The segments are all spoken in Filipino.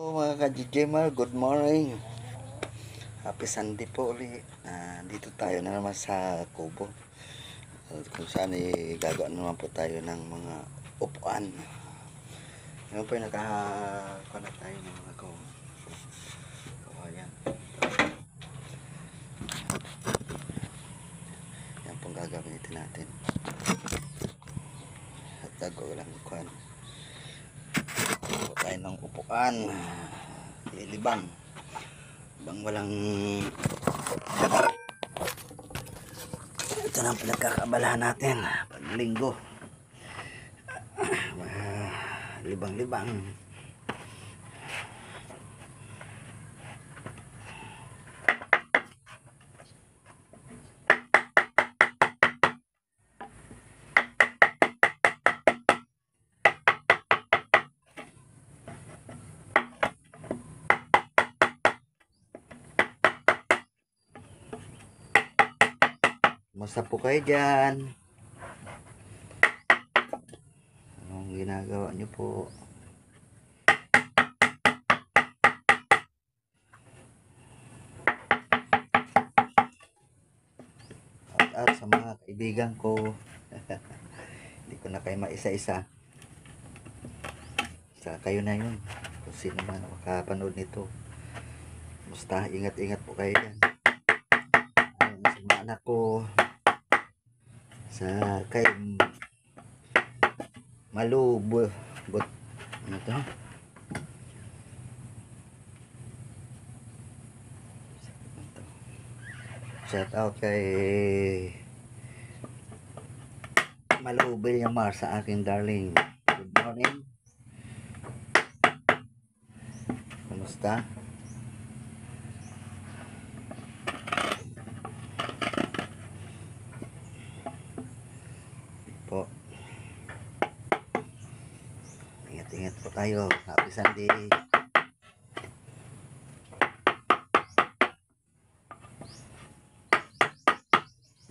Mga ka-GJMR, good morning. Happy Sunday po ulit. Dito tayo na naman sa Kubo. Kung saan gagawa naman po tayo ng mga upuan. Ngayon po yung nakakuha na tayo ng mga ayan. Yan pong gagamitin natin. At gagawa lang kuhan. Tayo ng upuan, ilibang bang walang ito na ang pinagkakabalahan natin pag linggo. Libang-libang. Kumusta po kayo dyan? Anong ginagawa nyo po? At sa mga kaibigan ko. Hindi ko na kayo maisa-isa. Sa kayo na yun. Kung sino man makapanood nito. Basta ingat-ingat po kayo dyan. Sa mga anak ko. Sa kay Malubo ano to? Shout out kay Malubo yung Mar sa aking darling. Good morning. Kumusta? Po. Ingat po tayo. Happy Sunday.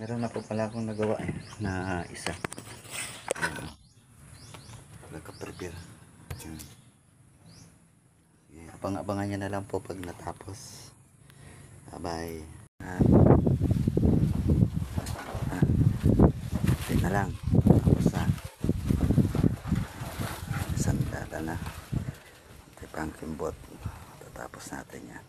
Meron na po pala akong nagawa na isa. Nagka-prepare. Abang-abangan nyo na lang po pag natapos. Bye. Ito na lang. Tapos na. Sandata na. Ito pang kimbot. Tatapos natin yan.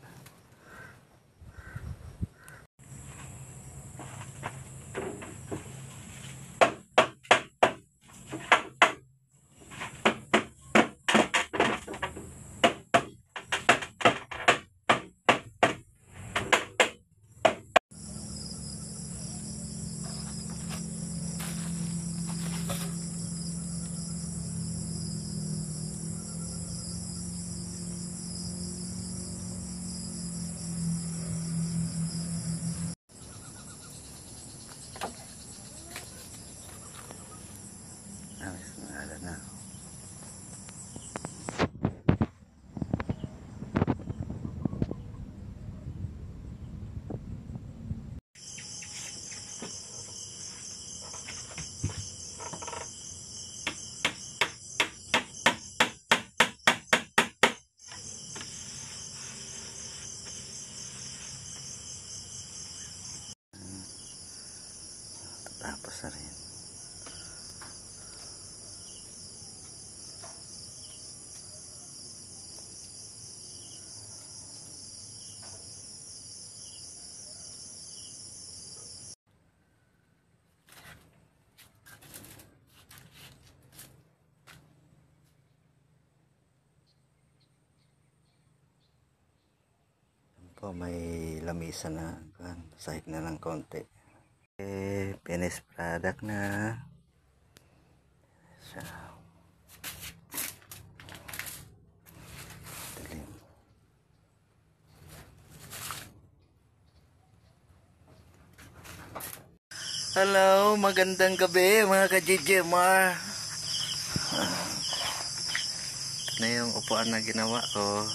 Na. Tapos na rin. Po, may lamisa na. Sahig na lang konti. Finished product na. Siya. Dilim. Hello, magandang gabi mga ka-GJMR. Ito na yung upuan na ginawa ko.